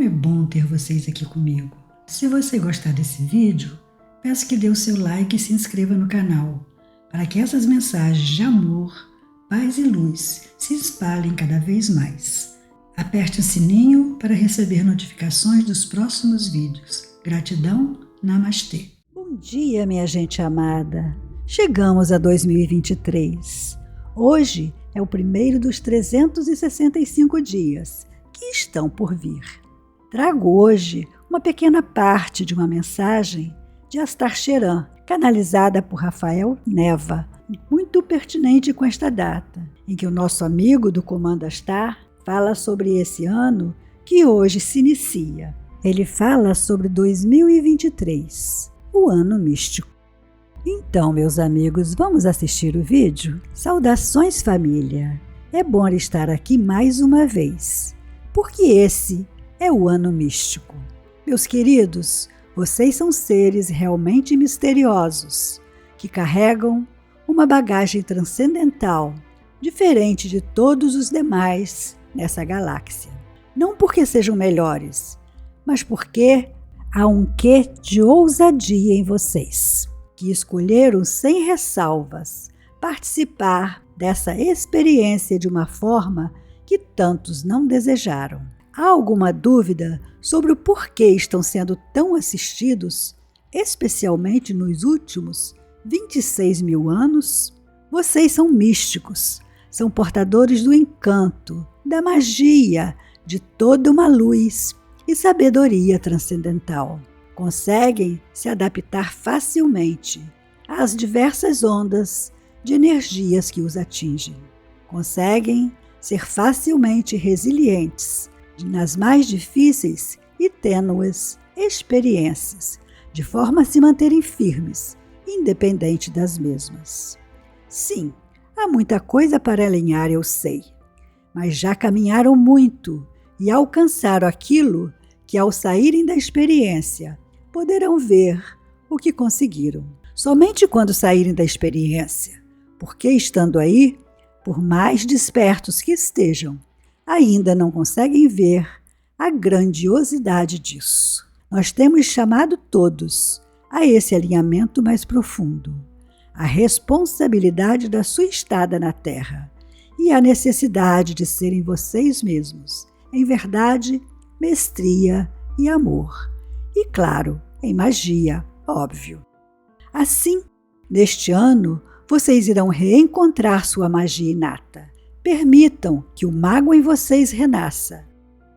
Como é bom ter vocês aqui comigo. Se você gostar desse vídeo, peço que dê o seu like e se inscreva no canal, para que essas mensagens de amor, paz e luz se espalhem cada vez mais. Aperte o sininho para receber notificações dos próximos vídeos. Gratidão, Namastê. Bom dia, minha gente amada. Chegamos a 2023. Hoje é o primeiro dos 365 dias que estão por vir. Trago hoje uma pequena parte de uma mensagem de Astar Sheran, canalizada por Rafael Neva, muito pertinente com esta data, em que o nosso amigo do Comando Astar fala sobre esse ano que hoje se inicia. Ele fala sobre 2023, o ano místico. Então, meus amigos, vamos assistir o vídeo? Saudações, família! É bom estar aqui mais uma vez, porque esse é o ano místico. Meus queridos, vocês são seres realmente misteriosos, que carregam uma bagagem transcendental, diferente de todos os demais nessa galáxia. Não porque sejam melhores, mas porque há um quê de ousadia em vocês, que escolheram sem ressalvas participar dessa experiência de uma forma que tantos não desejaram. Há alguma dúvida sobre o porquê estão sendo tão assistidos, especialmente nos últimos 26 mil anos? Vocês são místicos, são portadores do encanto, da magia, de toda uma luz e sabedoria transcendental. Conseguem se adaptar facilmente às diversas ondas de energias que os atingem. Conseguem ser facilmente resilientes nas mais difíceis e tênues experiências, de forma a se manterem firmes, independente das mesmas. Sim, há muita coisa para alinhar, eu sei, mas já caminharam muito e alcançaram aquilo que, ao saírem da experiência, poderão ver o que conseguiram. Somente quando saírem da experiência, porque estando aí, por mais despertos que estejam, ainda não conseguem ver a grandiosidade disso. Nós temos chamado todos a esse alinhamento mais profundo, a responsabilidade da sua estada na Terra e a necessidade de serem vocês mesmos, em verdade, mestria e amor. E claro, em magia, óbvio. Assim, neste ano, vocês irão reencontrar sua magia inata. Permitam que o mago em vocês renasça,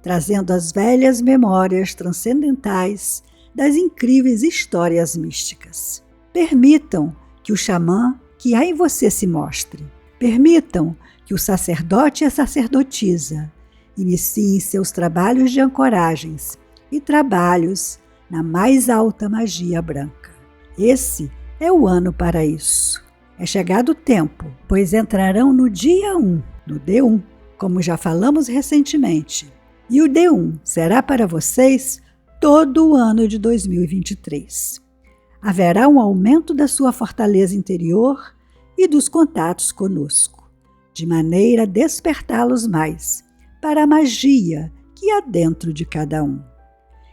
trazendo as velhas memórias transcendentais das incríveis histórias místicas. Permitam que o xamã que há em você se mostre. Permitam que o sacerdote e a sacerdotisa iniciem seus trabalhos de ancoragens e trabalhos na mais alta magia branca. Esse é o ano para isso. É chegado o tempo, pois entrarão no dia 1, no D1, como já falamos recentemente. E o D1 será para vocês todo o ano de 2023. Haverá um aumento da sua fortaleza interior e dos contatos conosco, de maneira a despertá-los mais para a magia que há dentro de cada um.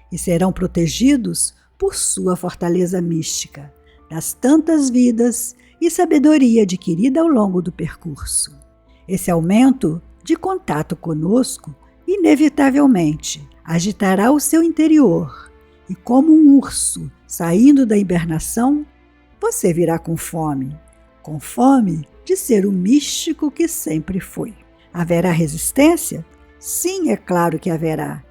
E serão protegidos por sua fortaleza mística, das tantas vidas e sabedoria adquirida ao longo do percurso. Esse aumento de contato conosco, inevitavelmente, agitará o seu interior, e como um urso saindo da hibernação, você virá com fome de ser o místico que sempre foi. Haverá resistência? Sim, é claro que haverá.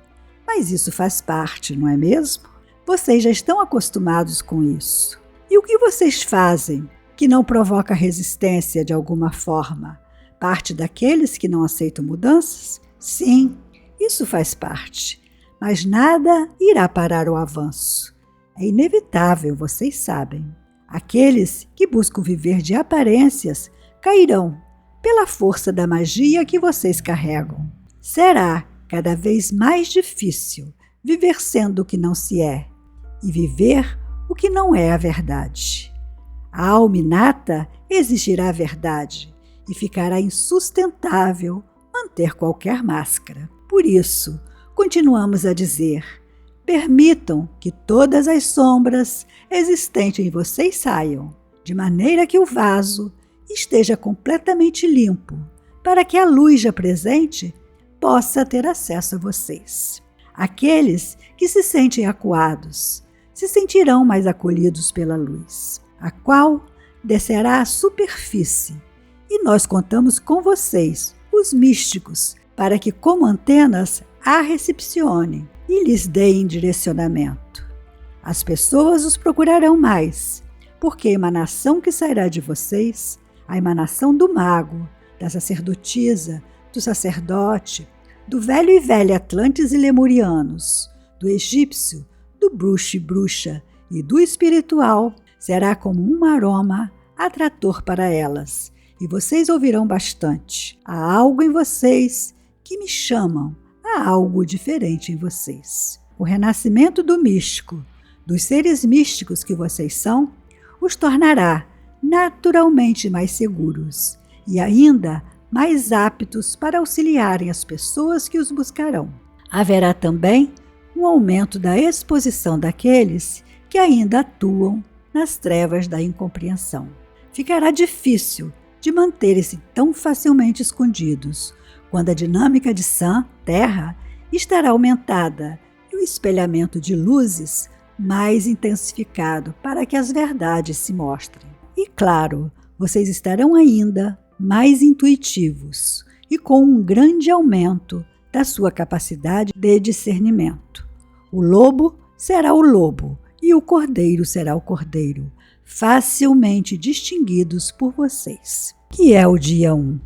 Mas isso faz parte, não é mesmo? Vocês já estão acostumados com isso. E o que vocês fazem que não provoca resistência de alguma forma? Parte daqueles que não aceitam mudanças? Sim, isso faz parte. Mas nada irá parar o avanço. É inevitável, vocês sabem. Aqueles que buscam viver de aparências cairão pela força da magia que vocês carregam. Será cada vez mais difícil viver sendo o que não se é e viver o que não é a verdade. A alma inata exigirá a verdade e ficará insustentável manter qualquer máscara. Por isso, continuamos a dizer: permitam que todas as sombras existentes em vocês saiam, de maneira que o vaso esteja completamente limpo, para que a luz já presente possa ter acesso a vocês. Aqueles que se sentem acuados se sentirão mais acolhidos pela luz, a qual descerá à superfície, e nós contamos com vocês, os místicos, para que como antenas a recepcionem e lhes deem direcionamento. As pessoas os procurarão mais, porque a emanação que sairá de vocês, a emanação do mago, da sacerdotisa, do sacerdote, do velho e velha Atlantes e Lemurianos, do egípcio, do bruxo e bruxa e do espiritual, será como um aroma atrator para elas, e vocês ouvirão bastante. Há algo em vocês que me chamam, há algo diferente em vocês. O renascimento do místico, dos seres místicos que vocês são, os tornará naturalmente mais seguros e ainda mais aptos para auxiliarem as pessoas que os buscarão. Haverá também um aumento da exposição daqueles que ainda atuam nas trevas da incompreensão. Ficará difícil de manterem-se tão facilmente escondidos, quando a dinâmica de Sun, Terra, estará aumentada e o espelhamento de luzes mais intensificado para que as verdades se mostrem. E claro, vocês estarão ainda mais intuitivos e com um grande aumento da sua capacidade de discernimento. O lobo será o lobo e o cordeiro será o cordeiro, facilmente distinguidos por vocês. Que é o dia 1?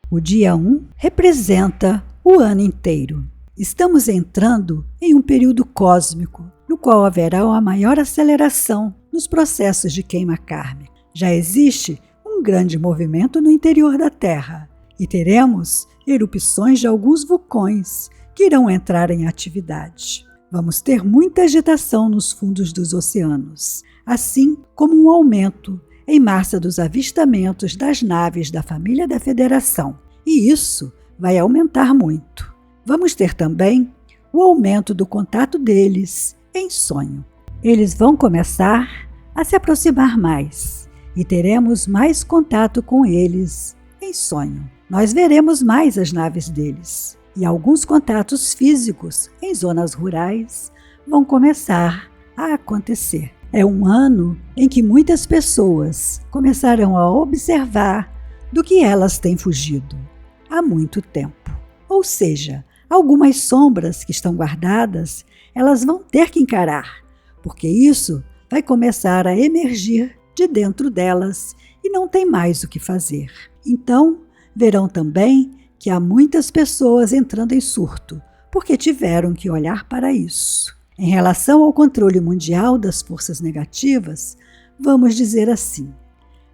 O dia 1 representa o ano inteiro. Estamos entrando em um período cósmico, no qual haverá uma maior aceleração nos processos de queima kármica. Já existe um grande movimento no interior da Terra e teremos erupções de alguns vulcões que irão entrar em atividade. Vamos ter muita agitação nos fundos dos oceanos, assim como um aumento em massa dos avistamentos das naves da família da Federação, e isso vai aumentar muito. Vamos ter também o aumento do contato deles em sonho. Eles vão começar a se aproximar mais e teremos mais contato com eles em sonho. Nós veremos mais as naves deles e alguns contatos físicos em zonas rurais vão começar a acontecer. É um ano em que muitas pessoas começarão a observar do que elas têm fugido há muito tempo. Ou seja, algumas sombras que estão guardadas, elas vão ter que encarar, porque isso vai começar a emergir de dentro delas e não tem mais o que fazer. Então, verão também que há muitas pessoas entrando em surto, porque tiveram que olhar para isso. Em relação ao controle mundial das forças negativas, vamos dizer assim: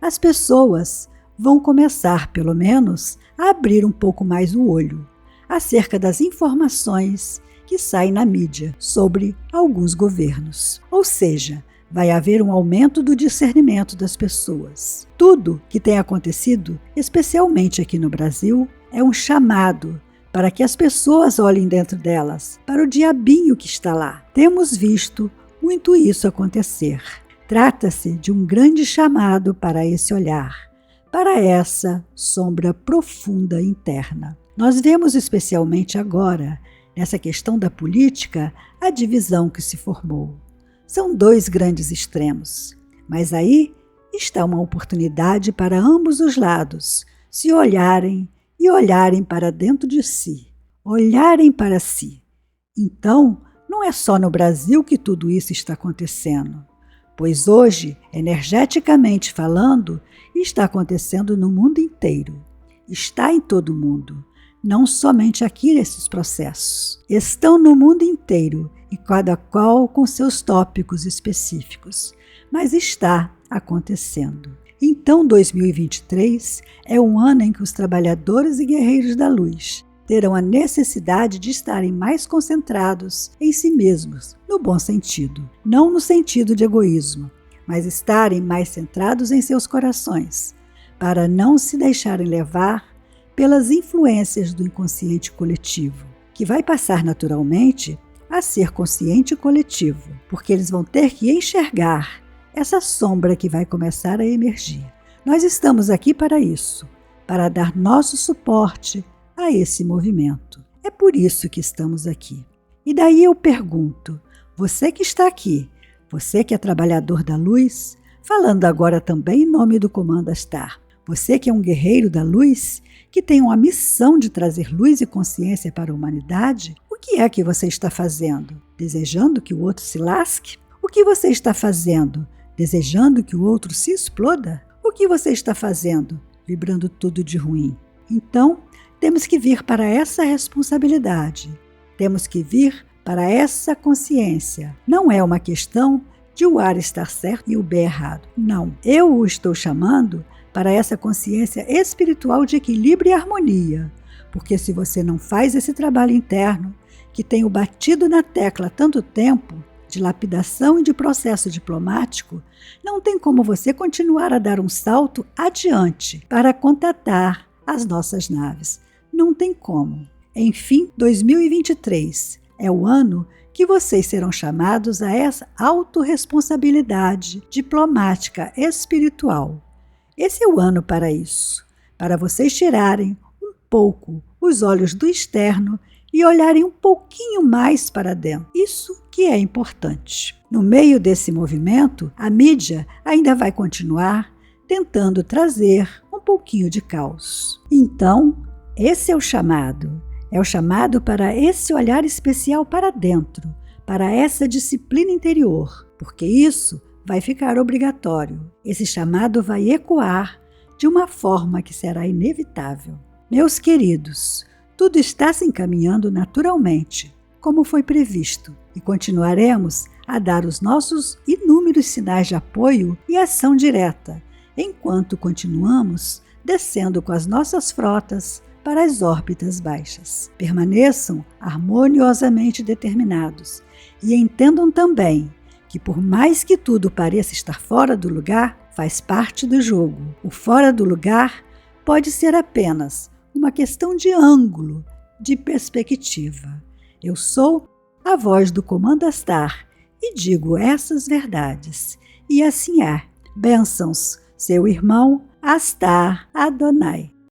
as pessoas vão começar, pelo menos, a abrir um pouco mais o olho acerca das informações que saem na mídia sobre alguns governos. Ou seja, vai haver um aumento do discernimento das pessoas. Tudo que tem acontecido, especialmente aqui no Brasil, é um chamado para que as pessoas olhem dentro delas, para o diabinho que está lá. Temos visto muito isso acontecer. Trata-se de um grande chamado para esse olhar, para essa sombra profunda interna. Nós vemos especialmente agora, nessa questão da política, a divisão que se formou. São dois grandes extremos, mas aí está uma oportunidade para ambos os lados se olharem e olharem para dentro de si, olharem para si. Então, não é só no Brasil que tudo isso está acontecendo, pois hoje, energeticamente falando, está acontecendo no mundo inteiro. Está em todo o mundo, não somente aqui nesses processos. Estão no mundo inteiro e cada qual com seus tópicos específicos, mas está acontecendo. Então, 2023 é um ano em que os trabalhadores e guerreiros da luz terão a necessidade de estarem mais concentrados em si mesmos, no bom sentido, não no sentido de egoísmo, mas estarem mais centrados em seus corações, para não se deixarem levar pelas influências do inconsciente coletivo, que vai passar naturalmente a ser consciente e coletivo, porque eles vão ter que enxergar essa sombra que vai começar a emergir. Nós estamos aqui para isso, para dar nosso suporte a esse movimento. É por isso que estamos aqui. E daí eu pergunto, você que está aqui, você que é trabalhador da luz, falando agora também em nome do Comando Astar, você que é um guerreiro da luz, que tem uma missão de trazer luz e consciência para a humanidade, o que é que você está fazendo? Desejando que o outro se lasque? O que você está fazendo? Desejando que o outro se exploda? O que você está fazendo? Vibrando tudo de ruim. Então, temos que vir para essa responsabilidade. Temos que vir para essa consciência. Não é uma questão de o A estar certo e o B errado. Não. Eu o estou chamando para essa consciência espiritual de equilíbrio e harmonia. Porque se você não faz esse trabalho interno, que tenho batido na tecla há tanto tempo, de lapidação e de processo diplomático, não tem como você continuar a dar um salto adiante para contatar as nossas naves. Não tem como. Enfim, 2023 é o ano que vocês serão chamados a essa autorresponsabilidade diplomática espiritual. Esse é o ano para isso, para vocês tirarem um pouco os olhos do externo e olharem um pouquinho mais para dentro. Isso que é importante. No meio desse movimento, a mídia ainda vai continuar tentando trazer um pouquinho de caos. Então, esse é o chamado. É o chamado para esse olhar especial para dentro, para essa disciplina interior, porque isso vai ficar obrigatório. Esse chamado vai ecoar de uma forma que será inevitável. Meus queridos, tudo está se encaminhando naturalmente, como foi previsto, e continuaremos a dar os nossos inúmeros sinais de apoio e ação direta, enquanto continuamos descendo com as nossas frotas para as órbitas baixas. Permaneçam harmoniosamente determinados e entendam também que, por mais que tudo pareça estar fora do lugar, faz parte do jogo. O fora do lugar pode ser apenas uma questão de ângulo, de perspectiva. Eu sou a voz do Comando Astar e digo essas verdades. E assim é. Bênçãos, seu irmão Astar Adonai.